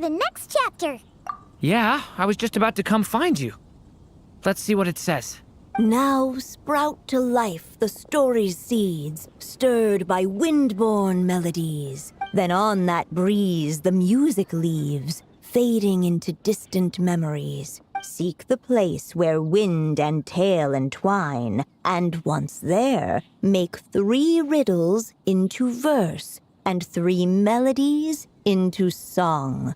the next chapter. Yeah, I was just about to come find you. Let's see what it says. Now sprout to life the story's seeds, stirred by wind-born melodies. Then on that breeze the music leaves, fading into distant memories. Seek the place where wind and tale entwine, and once there, make 3 riddles into verse, and 3 melodies into song.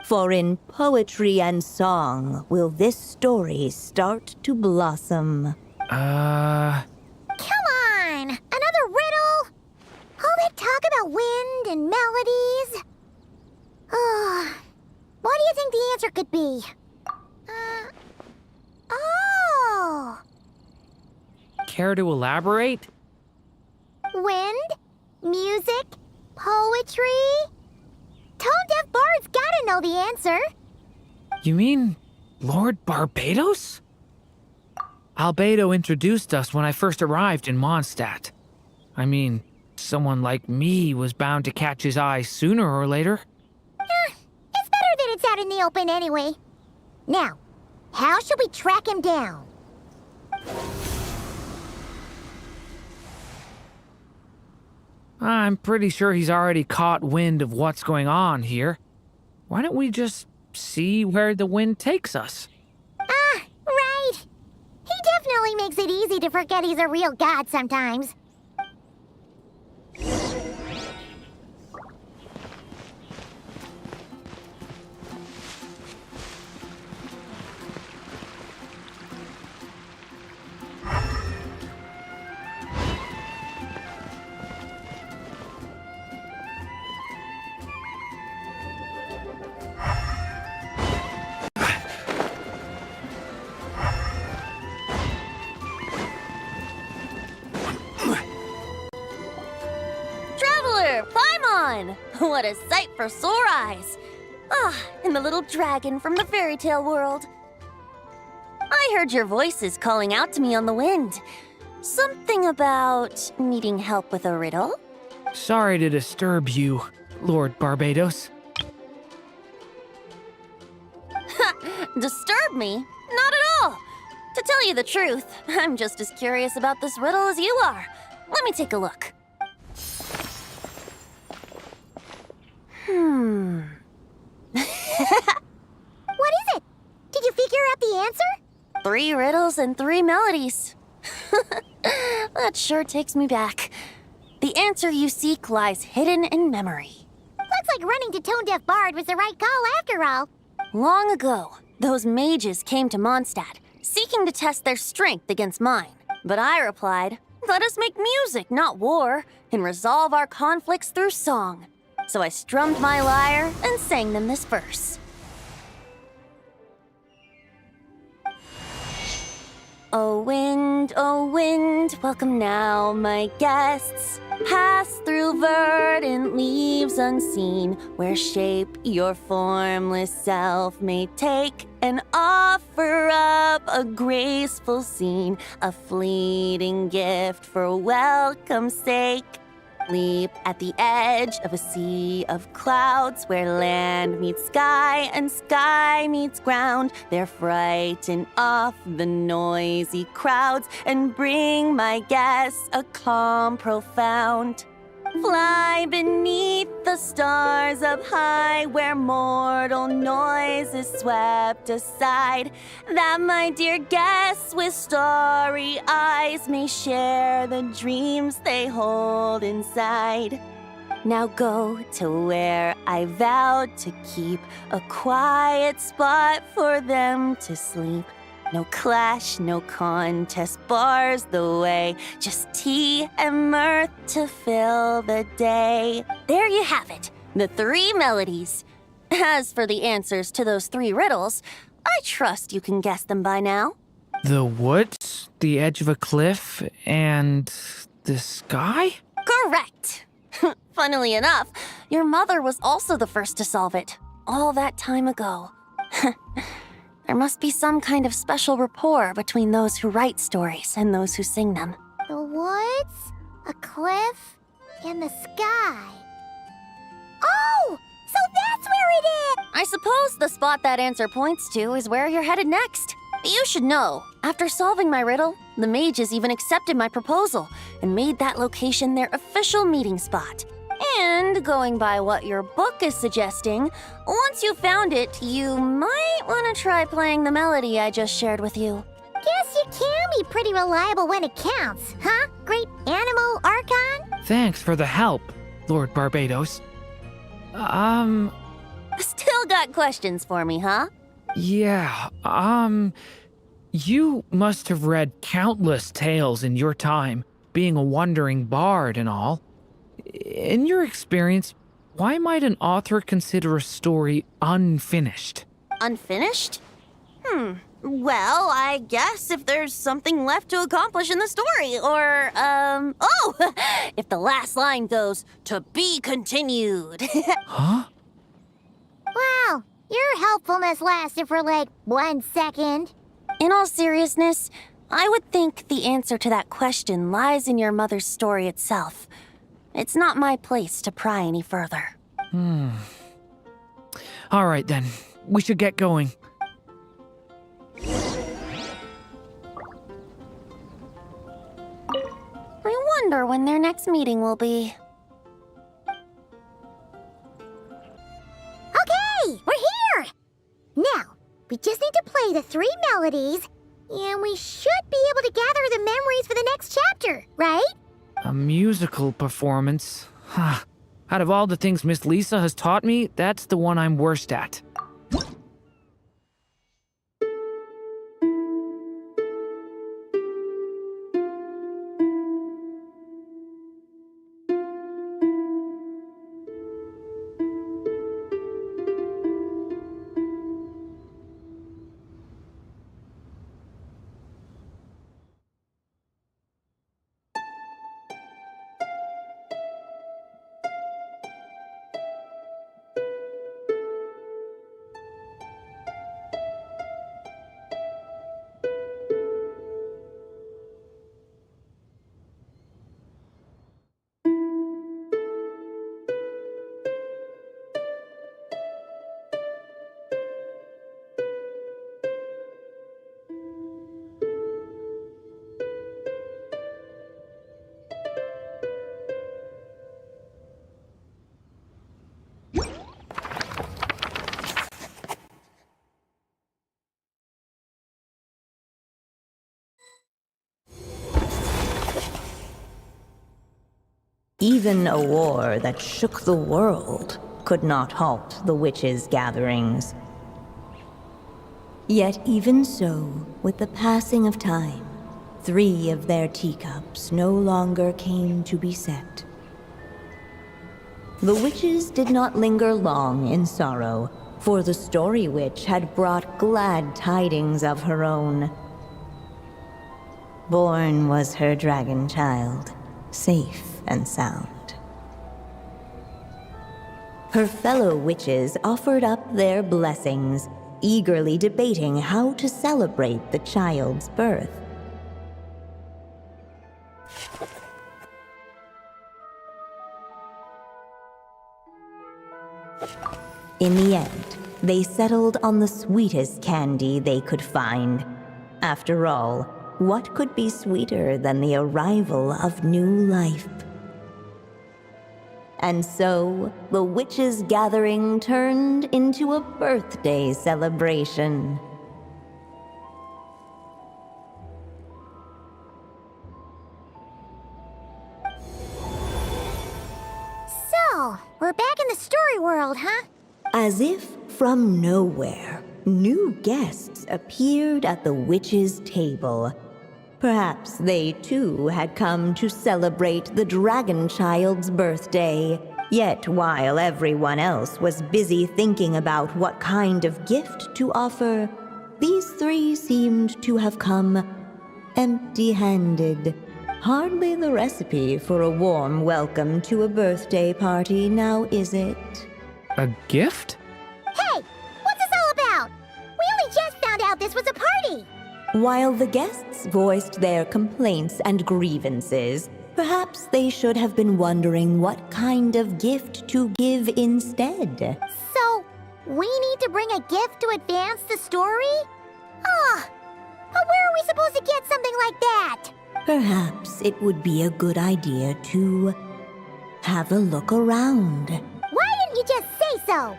For in poetry and song will this story start to blossom. Come on! Another riddle? All that talk about wind and melodies? What do you think the answer could be? Oh! Care to elaborate? Wind? Music? Poetry? Tone-deaf bards gotta know the answer. You mean Lord Barbados? Albedo introduced us when I first arrived in Mondstadt. I mean, someone like me was bound to catch his eye sooner or later. It's better that it's out in the open anyway. Now, how should we track him down? I'm pretty sure he's already caught wind of what's going on here. Why don't we just see where the wind takes us? Right. He definitely makes it easy to forget he's a real god sometimes. What a sight for sore eyes! And the little dragon from the fairy tale world. I heard your voices calling out to me on the wind. Something about needing help with a riddle? Sorry to disturb you, Lord Barbados. Disturb me? Not at all! To tell you the truth, I'm just as curious about this riddle as you are. Let me take a look. What is it? Did you figure out the answer? 3 riddles and 3 melodies. That sure takes me back. The answer you seek lies hidden in memory. Looks like running to Tone-Deaf Bard was the right call after all. Long ago, those mages came to Mondstadt, seeking to test their strength against mine. But I replied, let us make music, not war, and resolve our conflicts through song. So I strummed my lyre and sang them this verse. O wind, welcome now, my guests. Pass through verdant leaves unseen, where shape your formless self may take, and offer up a graceful scene, a fleeting gift for welcome's sake. Leap at the edge of a sea of clouds, where land meets sky and sky meets ground. There frighten off the noisy crowds and bring my guests a calm profound. Fly beneath the stars up high, where mortal noise is swept aside, that my dear guests with starry eyes may share the dreams they hold inside. Now go to where I vowed to keep a quiet spot for them to sleep. No clash, no contest bars the way, just tea and mirth to fill the day. There you have it, the 3 melodies. As for the answers to those 3 riddles, I trust you can guess them by now. The woods, the edge of a cliff, and the sky? Correct! Funnily enough, your mother was also the first to solve it, all that time ago. There must be some kind of special rapport between those who write stories and those who sing them. The woods, a cliff, and the sky. Oh! So that's where it is! I spot that answer points to is where you're headed next. You should know, after solving my riddle, the mages even accepted my proposal and made that location their official meeting spot. And going by what your book is suggesting, once you found it, you might want to try playing the melody I just shared with you. Guess you can be pretty reliable when it counts, huh? Great animal, Archon? Thanks for the help, Lord Barbados. Still got questions for me, huh? Yeah, you must have read countless tales in your time, being a wandering bard and all. In your experience, why might an author consider a story unfinished? Unfinished? Well, I guess if there's something left to accomplish in the story, or, if the last line goes, "To be continued." Huh? Wow, your helpfulness lasted for like 1 second. In all seriousness, I would think the answer to that question lies in your mother's story itself. It's not my place to pry any further. All right then, we should get going. I wonder when their next meeting will be. Okay, we're here! Now, we just need to play the 3 melodies, and we should be able to gather the memories for the next chapter, right? A musical performance? Huh. Out of all the things Miss Lisa has taught me, that's the one I'm worst at. Even a war that shook the world could not halt the witches' gatherings. Yet even so, with the passing of time, 3 of their teacups no longer came to be set. The witches did not linger long in sorrow, for the story witch had brought glad tidings of her own. Born was her dragon child, safe and sound. Her fellow witches offered up their blessings, eagerly debating how to celebrate the child's birth. In the end, they settled on the sweetest candy they could find. After all, what could be sweeter than the arrival of new life? And so, the witches' gathering turned into a birthday celebration. So, we're back in the story world, huh? As if from nowhere, new guests appeared at the witches' table. Perhaps they too had come to celebrate the dragon child's birthday. Yet while everyone else was busy thinking about what kind of gift to offer, these 3 seemed to have come empty-handed. Hardly the recipe for a warm welcome to a birthday party, now is it? A gift? Hey, what's this all about? We only just found out this was a party! While the guests voiced their complaints and grievances, perhaps they should have been wondering what kind of gift to give instead. So, We need to bring a gift to advance the story? Oh, but where are we supposed to get something like that? Perhaps it would be a good idea to have a look around. Why didn't you just say so?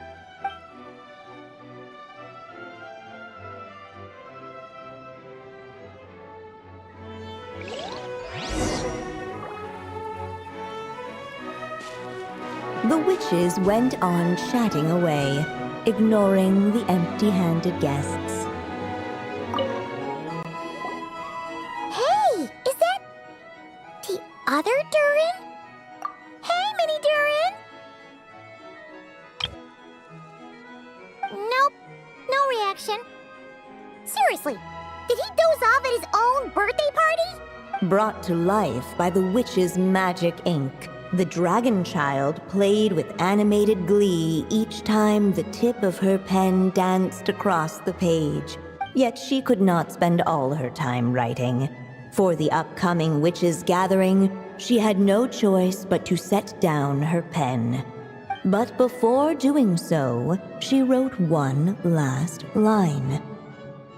The witches went on chatting away, ignoring the empty-handed guests. Hey, is that the other Durin? Hey, Mini Durin! Nope, no reaction. Seriously, did he doze off at his own birthday party? Brought to life by the witch's magic ink, the dragon child played with animated glee each time the tip of her pen danced across the page. Yet she could not spend all her time writing. For the upcoming witches' gathering, she had no choice but to set down her pen. But before doing so, she wrote one last line.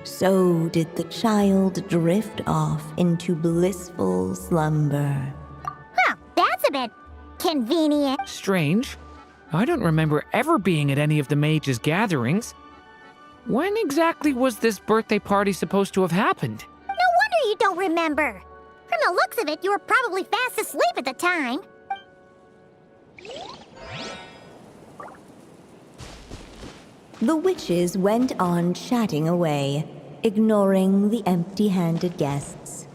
So did the child drift off into blissful slumber. Huh, that's a bit convenient. Strange. I don't remember ever being at any of the mages' gatherings. When exactly was this birthday party supposed to have happened? No wonder you don't remember. From the looks of it, you were probably fast asleep at the time. The witches went on chatting away, ignoring the empty-handed guests.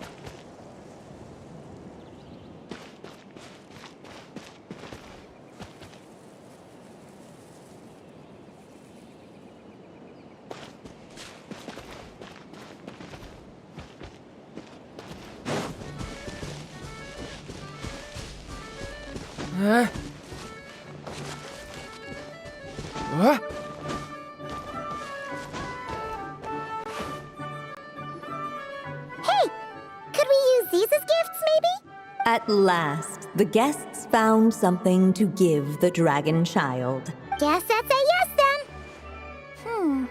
Hey, could we use these as gifts, maybe? At last, the guests found something to give the dragon child. Guess that's a yes then.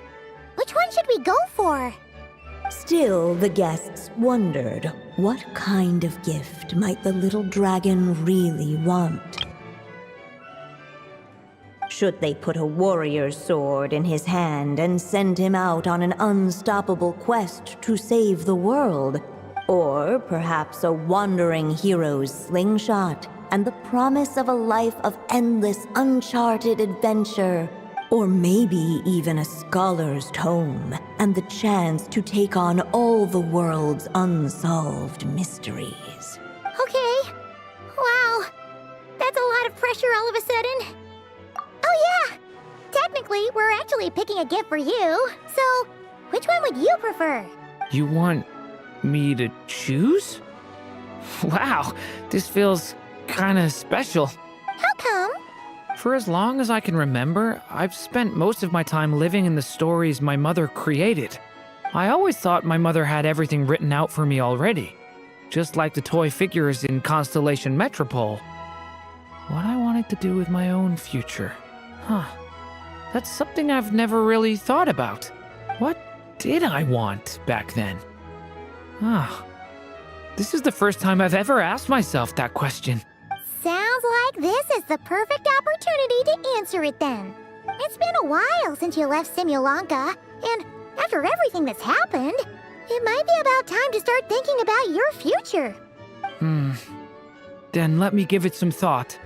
Which one should we go for? Still, the guests wondered, what kind of gift might the little dragon really want? Should they put a warrior's sword in his hand and send him out on an unstoppable quest to save the world? Or perhaps a wandering hero's slingshot and the promise of a life of endless, uncharted adventure? Or maybe even a scholar's tome and the chance to take on all the world's unsolved mysteries. Okay. Wow. That's a lot of pressure all of a sudden. Oh yeah. Technically, we're actually picking a gift for you. So, which one would you prefer? You want me to choose? Wow, this feels kinda special. How come? For as long as I can remember, I've spent most of my time living in the stories my mother created. I always thought my mother had everything written out for me already, just like the toy figures in Constellation Metropole. What I wanted to do with my own future. That's something I've never really thought about. What did I want back then? This is the first time I've ever asked myself that question. Sounds like this is the perfect opportunity to answer it then. It's been a while since you left Simulanka, and after everything that's happened, it might be about time to start thinking about your future. Then let me give it some thought.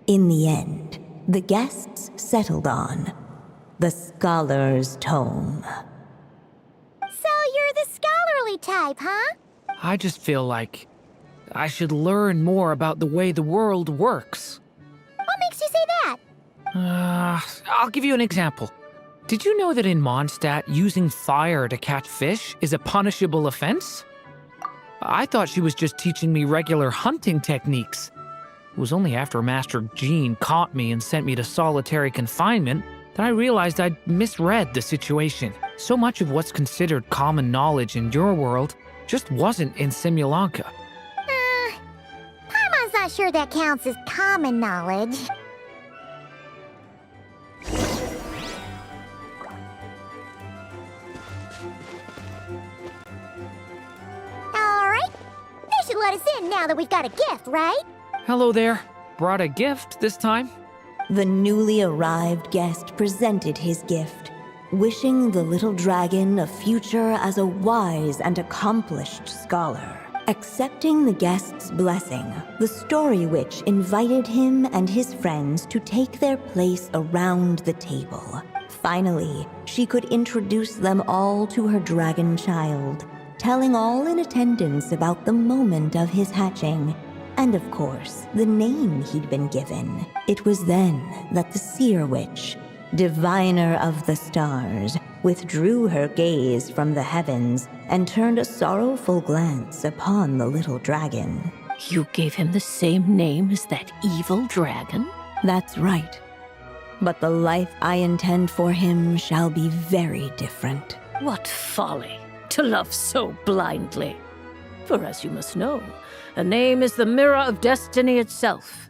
In the end, the guests settled on the scholar's tome. So you're the scholarly type, huh? I just feel like I should learn more about the way the world works. What makes you say that? I'll give you an example. Did you know that in Mondstadt, using fire to catch fish is a punishable offense? I thought she was just teaching me regular hunting techniques. It was only after Master Jean caught me and sent me to solitary confinement that I realized I'd misread the situation. So much of what's considered common knowledge in your world just wasn't in Simulanka. Paimon's not sure that counts as common knowledge. Alright, they should let us in now that we've got a gift, right? Hello there. Brought a gift this time? The newly arrived guest presented his gift, wishing the little dragon a future as a wise and accomplished scholar. Accepting the guest's blessing, the story witch invited him and his friends to take their place around the table. Finally, she could introduce them all to her dragon child, telling all in attendance about the moment of his hatching, and of course, the name he'd been given. It was then that the seer witch, diviner of the stars, withdrew her gaze from the heavens and turned a sorrowful glance upon the little dragon. You gave him the same name as that evil dragon? That's right. But the life I intend for him shall be very different. What folly to love so blindly. For as you must know, a name is the mirror of destiny itself.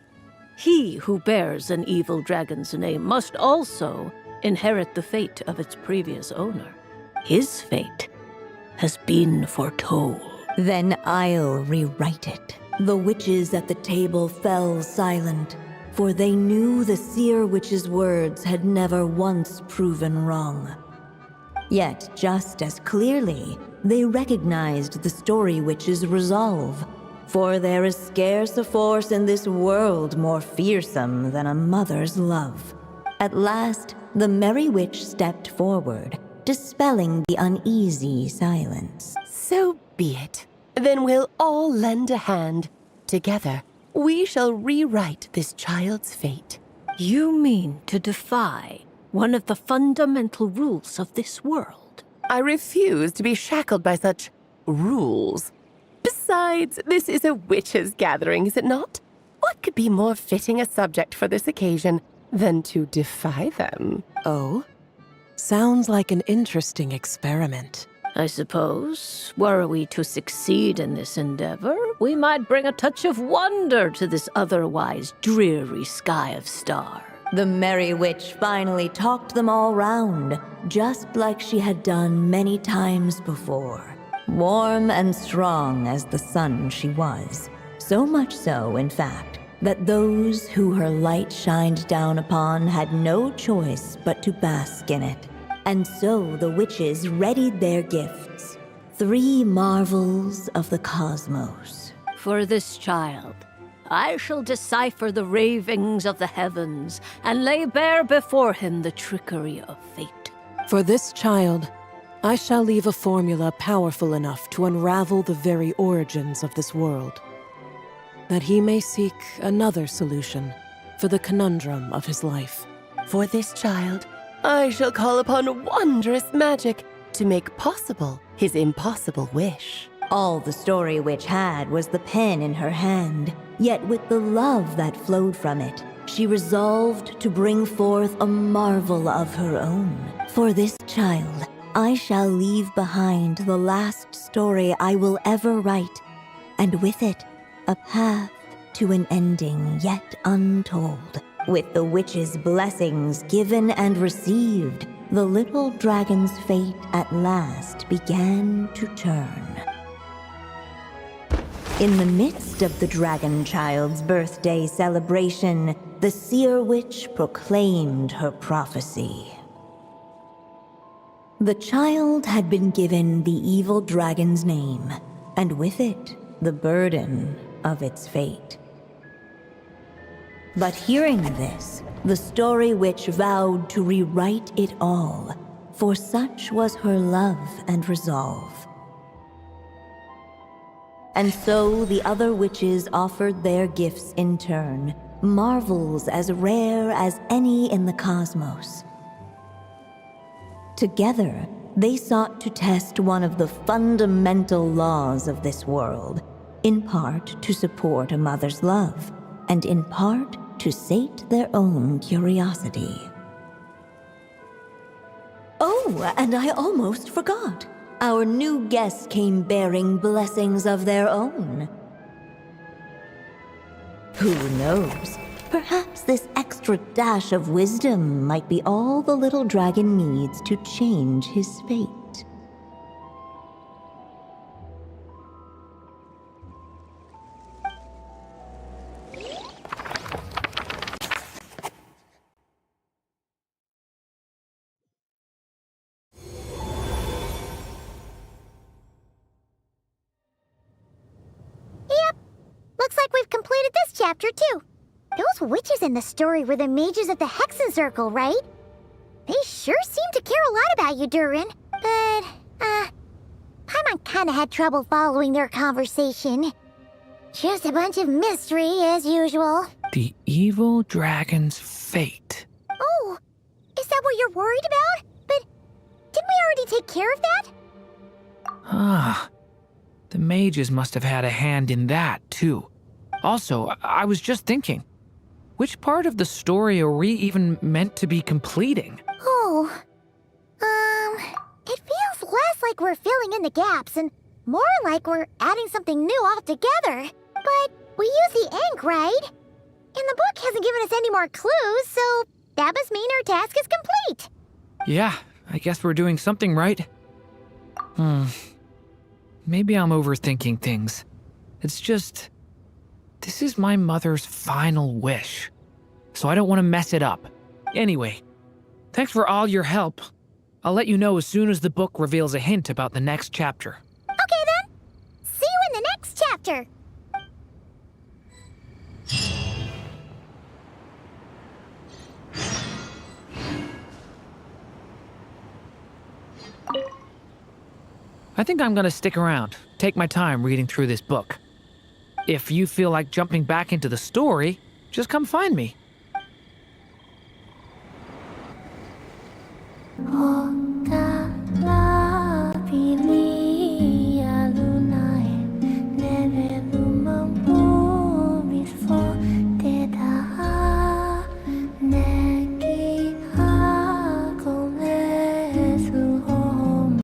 He who bears an evil dragon's name must also inherit the fate of its previous owner. His fate has been foretold. Then I'll rewrite it. The witches at the table fell silent, for they knew the seer witch's words had never once proven wrong. Yet, just as clearly, they recognized the story witch's resolve, for there is scarce a force in this world more fearsome than a mother's love. At last, the merry witch stepped forward, dispelling the uneasy silence. So be it. Then we'll all lend a hand. Together, we shall rewrite this child's fate. You mean to defy one of the fundamental rules of this world? I refuse to be shackled by such rules. Besides, this is a witches' gathering, is it not? What could be more fitting a subject for this occasion than to defy them? Oh? Sounds like an interesting experiment. I suppose, were we to succeed in this endeavor, we might bring a touch of wonder to this otherwise dreary sky of stars. The merry witch finally talked them all round, just like she had done many times before. Warm and strong as the sun she was. So much so, in fact, that those who her light shined down upon had no choice but to bask in it. And so the witches readied their gifts, 3 marvels of the cosmos. For this child, I shall decipher the ravings of the heavens and lay bare before him the trickery of fate. For this child, I shall leave a formula powerful enough to unravel the very origins of this world, that he may seek another solution for the conundrum of his life. For this child, I shall call upon wondrous magic to make possible his impossible wish. All the story witch had was the pen in her hand, yet with the love that flowed from it, she resolved to bring forth a marvel of her own. For this child, I shall leave behind the last story I will ever write, and with it, a path to an ending yet untold. With the witch's blessings given and received, the little dragon's fate at last began to turn. In the midst of the dragon child's birthday celebration, the seer witch proclaimed her prophecy. The child had been given the evil dragon's name, and with it, the burden of its fate. But hearing this, the story witch vowed to rewrite it all, for such was her love and resolve. And so the other witches offered their gifts in turn, marvels as rare as any in the cosmos. Together, they sought to test one of the fundamental laws of this world, in part to support a mother's love, and in part to sate their own curiosity. Oh, and I almost forgot. Our new guests came bearing blessings of their own. Who knows? Perhaps this extra dash of wisdom might be all the little dragon needs to change his fate. Yep. Looks like we've completed this chapter, too. Those witches in the story were the mages of the Hexen Circle, right? They sure seem to care a lot about you, Durin. But, Paimon kinda had trouble following their conversation. Just a bunch of mystery, as usual. The evil dragon's fate. Oh, is that what you're worried about? But didn't we already take care of that? Ah, the mages must have had a hand in that, too. Also, I was just thinking, which part of the story are we even meant to be completing? Oh, it feels less like we're filling in the gaps and more like we're adding something new altogether. But we use the ink, right? And the book hasn't given us any more clues, so that must mean our task is complete. Yeah, I guess we're doing something right. Maybe I'm overthinking things. It's just, this is my mother's final wish, so I don't want to mess it up. Anyway, thanks for all your help. I'll let you know as soon as the book reveals a hint about the next chapter. Okay then. See you in the next chapter. I think I'm gonna stick around, take my time reading through this book. If you feel like jumping back into the story, just come find me.